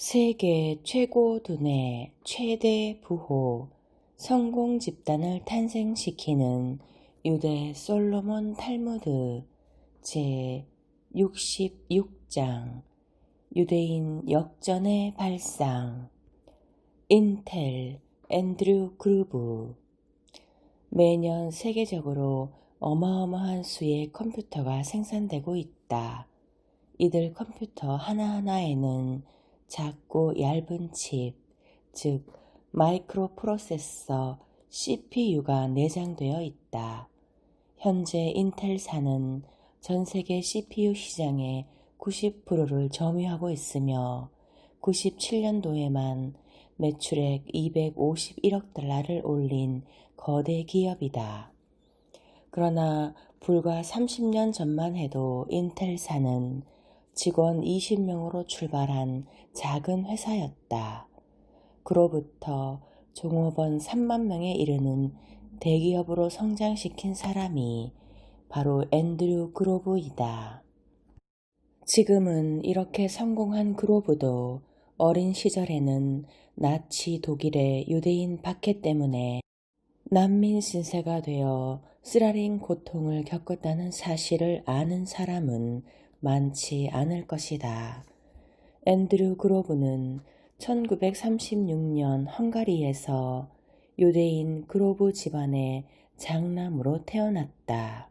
세계 최고 두뇌 최대 부호 성공 집단을 탄생시키는 유대 솔로몬 탈무드 제 66장 유대인 역전의 발상 인텔 앤드류 그루브 매년 세계적으로 어마어마한 수의 컴퓨터가 생산되고 있다. 이들 컴퓨터 하나하나에는 작고 얇은 칩, 즉 마이크로 프로세서 CPU가 내장되어 있다. 현재 인텔사는 전 세계 CPU 시장의 90%를 점유하고 있으며 97년도에만 매출액 251억 달러를 올린 거대 기업이다. 그러나 불과 30년 전만 해도 인텔사는 직원 20명으로 출발한 작은 회사였다. 그로부터 종업원 3만 명에 이르는 대기업으로 성장시킨 사람이 바로 앤드류 그로브이다. 지금은 이렇게 성공한 그로브도 어린 시절에는 나치 독일의 유대인 박해 때문에 난민 신세가 되어 쓰라린 고통을 겪었다는 사실을 아는 사람은 많지 않을 것이다. 앤드류 그로브는 1936년 헝가리에서 유대인 그로브 집안의 장남으로 태어났다.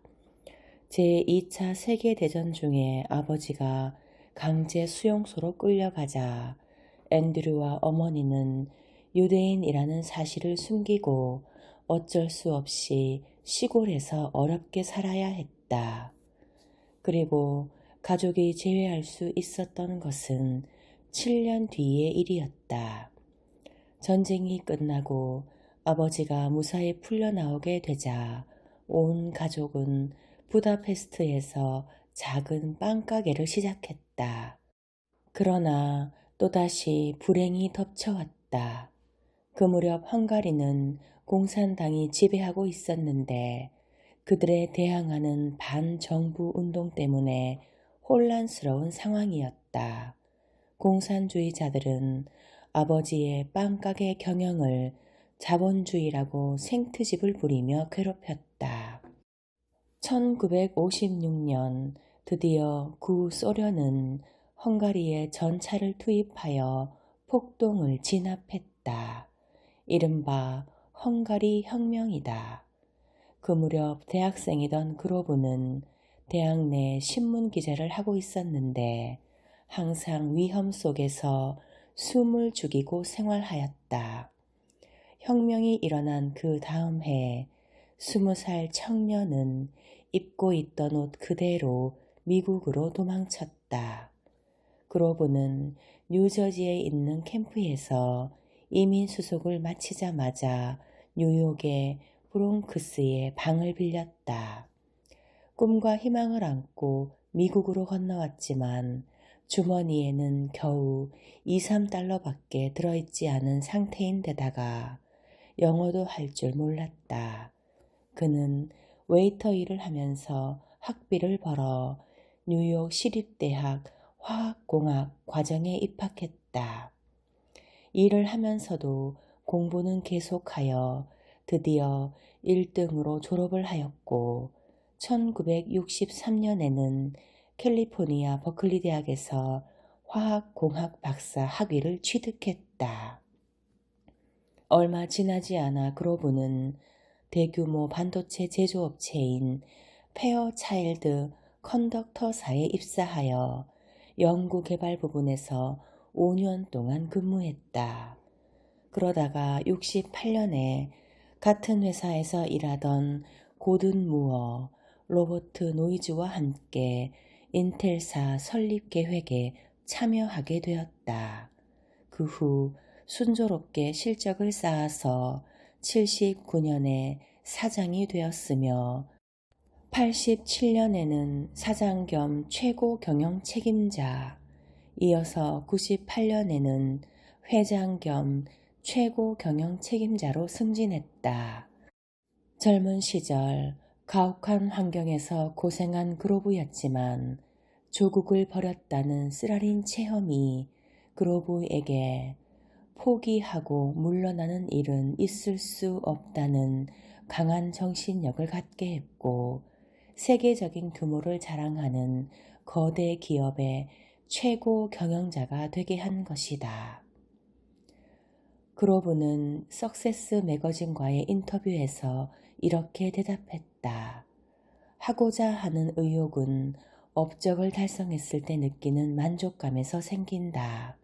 제2차 세계대전 중에 아버지가 강제 수용소로 끌려가자 앤드류와 어머니는 유대인이라는 사실을 숨기고 어쩔 수 없이 시골에서 어렵게 살아야 했다. 그리고 가족이 재회할 수 있었던 것은 7년 뒤의 일이었다. 전쟁이 끝나고 아버지가 무사히 풀려나오게 되자 온 가족은 부다페스트에서 작은 빵가게를 시작했다. 그러나 또다시 불행이 덮쳐왔다. 그 무렵 헝가리는 공산당이 지배하고 있었는데 그들에 대항하는 반정부 운동 때문에 혼란스러운 상황이었다. 공산주의자들은 아버지의 빵가게 경영을 자본주의라고 생트집을 부리며 괴롭혔다. 1956년 드디어 구소련은 헝가리에 전차를 투입하여 폭동을 진압했다. 이른바 헝가리 혁명이다. 그 무렵 대학생이던 그로브는 대학 내 신문 기자를 하고 있었는데 항상 위험 속에서 숨을 죽이고 생활하였다. 혁명이 일어난 그 다음 해 20살 청년은 입고 있던 옷 그대로 미국으로 도망쳤다. 그로브는 뉴저지에 있는 캠프에서 이민 수속을 마치자마자 뉴욕의 브롱크스에 방을 빌렸다. 꿈과 희망을 안고 미국으로 건너왔지만 주머니에는 겨우 2, 3달러밖에 들어있지 않은 상태인데다가 영어도 할 줄 몰랐다. 그는 웨이터 일을 하면서 학비를 벌어 뉴욕 시립대학 화학공학 과정에 입학했다. 일을 하면서도 공부는 계속하여 드디어 1등으로 졸업을 하였고 1963년에는 캘리포니아 버클리 대학에서 화학공학 박사 학위를 취득했다. 얼마 지나지 않아 그로브는 대규모 반도체 제조업체인 페어차일드 컨덕터사에 입사하여 연구개발 부분에서 5년 동안 근무했다. 그러다가 68년에 같은 회사에서 일하던 고든 무어, 로버트 노이즈와 함께 인텔사 설립 계획에 참여하게 되었다. 그 후 순조롭게 실적을 쌓아서 79년에 사장이 되었으며 87년에는 사장 겸 최고 경영 책임자, 이어서 98년에는 회장 겸 최고 경영 책임자로 승진했다. 젊은 시절 가혹한 환경에서 고생한 그로브였지만 조국을 버렸다는 쓰라린 체험이 그로브에게 포기하고 물러나는 일은 있을 수 없다는 강한 정신력을 갖게 했고 세계적인 규모를 자랑하는 거대 기업의 최고 경영자가 되게 한 것이다. 그로브는 석세스 매거진과의 인터뷰에서 이렇게 대답했다. 하고자 하는 의욕은 업적을 달성했을 때 느끼는 만족감에서 생긴다.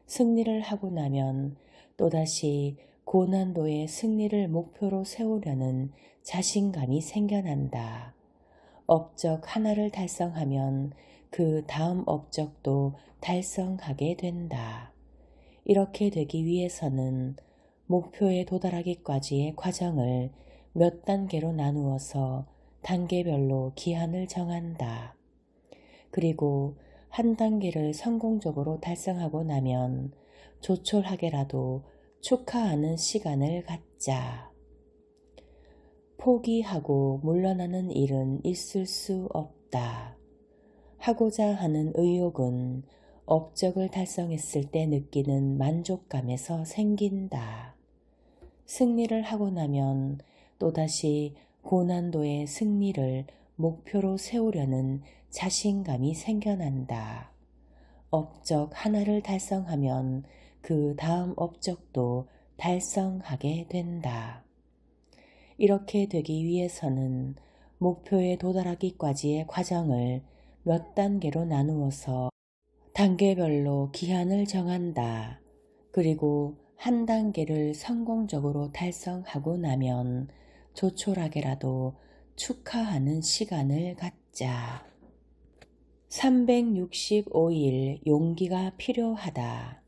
승리를 하고 나면 또다시 고난도의 승리를 목표로 세우려는 자신감이 생겨난다. 업적 하나를 달성하면 그 다음 업적도 달성하게 된다. 이렇게 되기 위해서는 목표에 도달하기까지의 과정을 몇 단계로 나누어서 단계별로 기한을 정한다. 그리고 한 단계를 성공적으로 달성하고 나면 조촐하게라도 축하하는 시간을 갖자. 포기하고 물러나는 일은 있을 수 없다. 하고자 하는 의욕은 업적을 달성했을 때 느끼는 만족감에서 생긴다. 승리를 하고 나면 또다시 고난도의 승리를 목표로 세우려는 자신감이 생겨난다. 업적 하나를 달성하면 그 다음 업적도 달성하게 된다. 이렇게 되기 위해서는 목표에 도달하기까지의 과정을 몇 단계로 나누어서 단계별로 기한을 정한다. 그리고 한 단계를 성공적으로 달성하고 나면 조촐하게라도 축하하는 시간을 갖자. 365일 용기가 필요하다.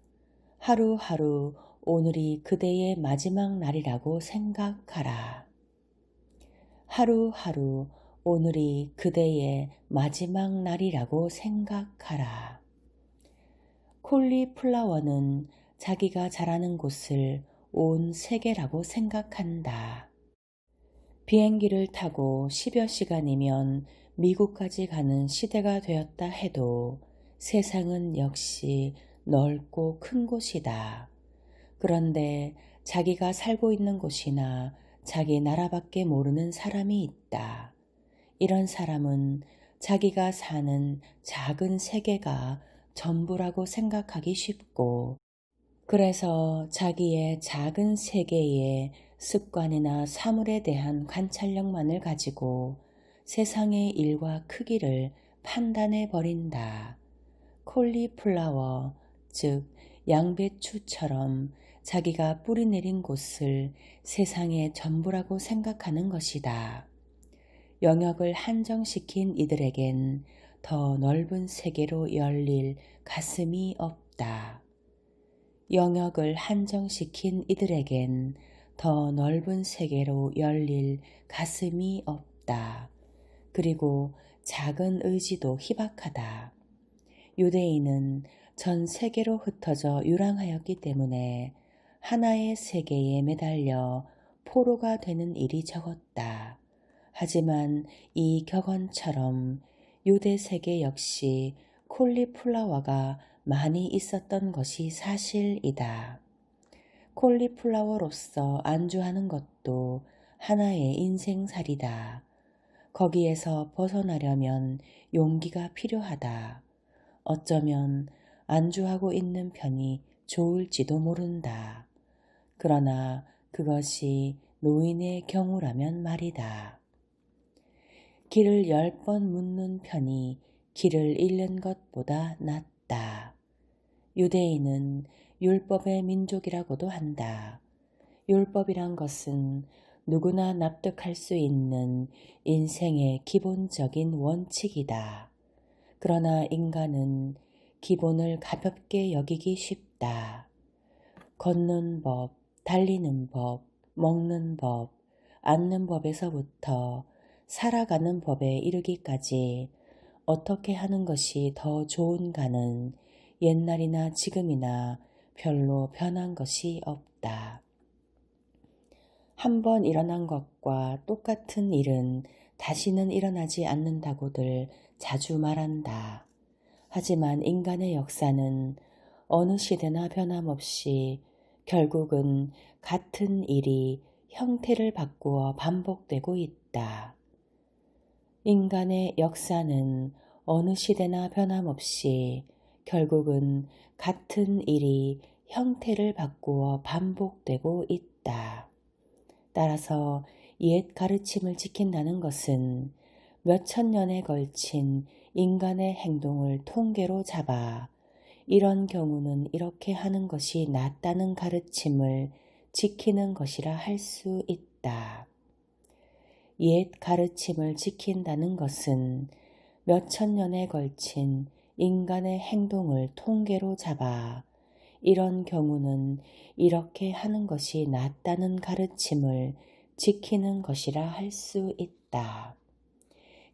하루하루 오늘이 그대의 마지막 날이라고 생각하라. 하루하루 오늘이 그대의 마지막 날이라고 생각하라. 콜리플라워는 자기가 자라는 곳을 온 세계라고 생각한다. 비행기를 타고 10여 시간이면 미국까지 가는 시대가 되었다 해도 세상은 역시 넓고 큰 곳이다. 그런데 자기가 살고 있는 곳이나 자기 나라밖에 모르는 사람이 있다. 이런 사람은 자기가 사는 작은 세계가 전부라고 생각하기 쉽고 그래서 자기의 작은 세계의 습관이나 사물에 대한 관찰력만을 가지고 세상의 일과 크기를 판단해 버린다. 콜리플라워, 즉 양배추처럼 자기가 뿌리내린 곳을 세상의 전부라고 생각하는 것이다. 영역을 한정시킨 이들에겐 더 넓은 세계로 열릴 가슴이 없다. 영역을 한정시킨 이들에겐 더 넓은 세계로 열릴 가슴이 없다. 그리고 작은 의지도 희박하다. 유대인은 전 세계로 흩어져 유랑하였기 때문에 하나의 세계에 매달려 포로가 되는 일이 적었다. 하지만 이 격언처럼 유대 세계 역시 콜리플라워가 많이 있었던 것이 사실이다. 콜리플라워로서 안주하는 것도 하나의 인생살이다. 거기에서 벗어나려면 용기가 필요하다. 어쩌면 안주하고 있는 편이 좋을지도 모른다. 그러나 그것이 노인의 경우라면 말이다. 길을 10번 묻는 편이 길을 잃는 것보다 낫다. 유대인은 율법의 민족이라고도 한다. 율법이란 것은 누구나 납득할 수 있는 인생의 기본적인 원칙이다. 그러나 인간은 기본을 가볍게 여기기 쉽다. 걷는 법, 달리는 법, 먹는 법, 앉는 법에서부터 살아가는 법에 이르기까지 어떻게 하는 것이 더 좋은가는 옛날이나 지금이나 별로 변한 것이 없다. 한 번 일어난 것과 똑같은 일은 다시는 일어나지 않는다고들 자주 말한다. 하지만 인간의 역사는 어느 시대나 변함없이 결국은 같은 일이 형태를 바꾸어 반복되고 있다. 인간의 역사는 어느 시대나 변함없이 결국은 같은 일이 형태를 바꾸어 반복되고 있다. 따라서 옛 가르침을 지킨다는 것은 몇천 년에 걸친 인간의 행동을 통계로 잡아 이런 경우는 이렇게 하는 것이 낫다는 가르침을 지키는 것이라 할 수 있다. 옛 가르침을 지킨다는 것은 몇천 년에 걸친 인간의 행동을 통계로 잡아 이런 경우는 이렇게 하는 것이 낫다는 가르침을 지키는 것이라 할 수 있다.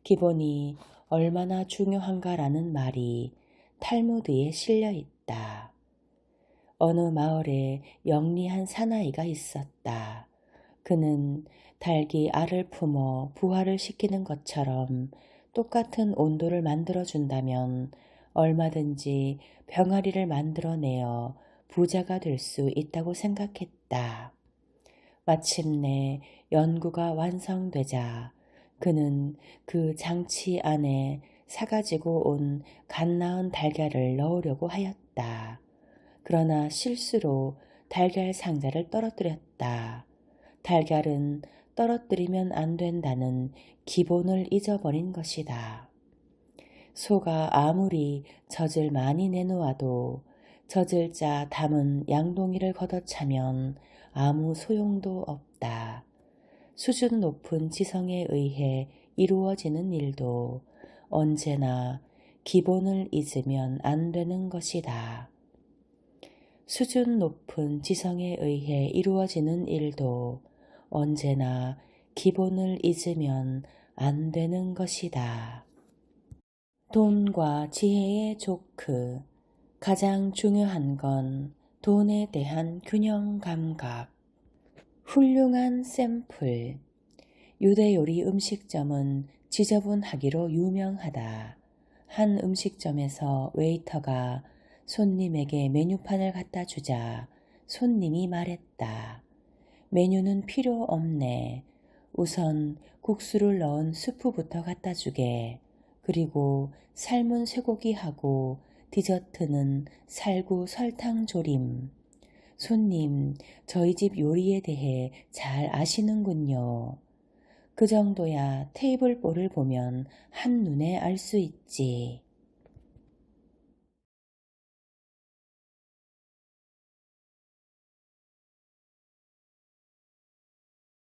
기본이 얼마나 중요한가라는 말이 탈무드에 실려 있다. 어느 마을에 영리한 사나이가 있었다. 그는 닭이 알을 품어 부화를 시키는 것처럼 똑같은 온도를 만들어준다면 얼마든지 병아리를 만들어내어 부자가 될 수 있다고 생각했다. 마침내 연구가 완성되자 그는 그 장치 안에 사가지고 온 갓 낳은 달걀을 넣으려고 하였다. 그러나 실수로 달걀 상자를 떨어뜨렸다. 달걀은 떨어뜨리면 안 된다는 기본을 잊어버린 것이다. 소가 아무리 젖을 많이 내놓아도 젖을 짜 담은 양동이를 걷어차면 아무 소용도 없다. 수준 높은 지성에 의해 이루어지는 일도 언제나 기본을 잊으면 안 되는 것이다. 수준 높은 지성에 의해 이루어지는 일도 언제나 기본을 잊으면 안 되는 것이다. 돈과 지혜의 조크. 가장 중요한 건 돈에 대한 균형 감각. 훌륭한 샘플. 유대 요리 음식점은 지저분하기로 유명하다. 한 음식점에서 웨이터가 손님에게 메뉴판을 갖다 주자 손님이 말했다. 메뉴는 필요 없네. 우선 국수를 넣은 수프부터 갖다 주게. 그리고 삶은 쇠고기하고 디저트는 살구 설탕 조림. 손님, 저희 집 요리에 대해 잘 아시는군요. 그 정도야 테이블보를 보면 한눈에 알 수 있지.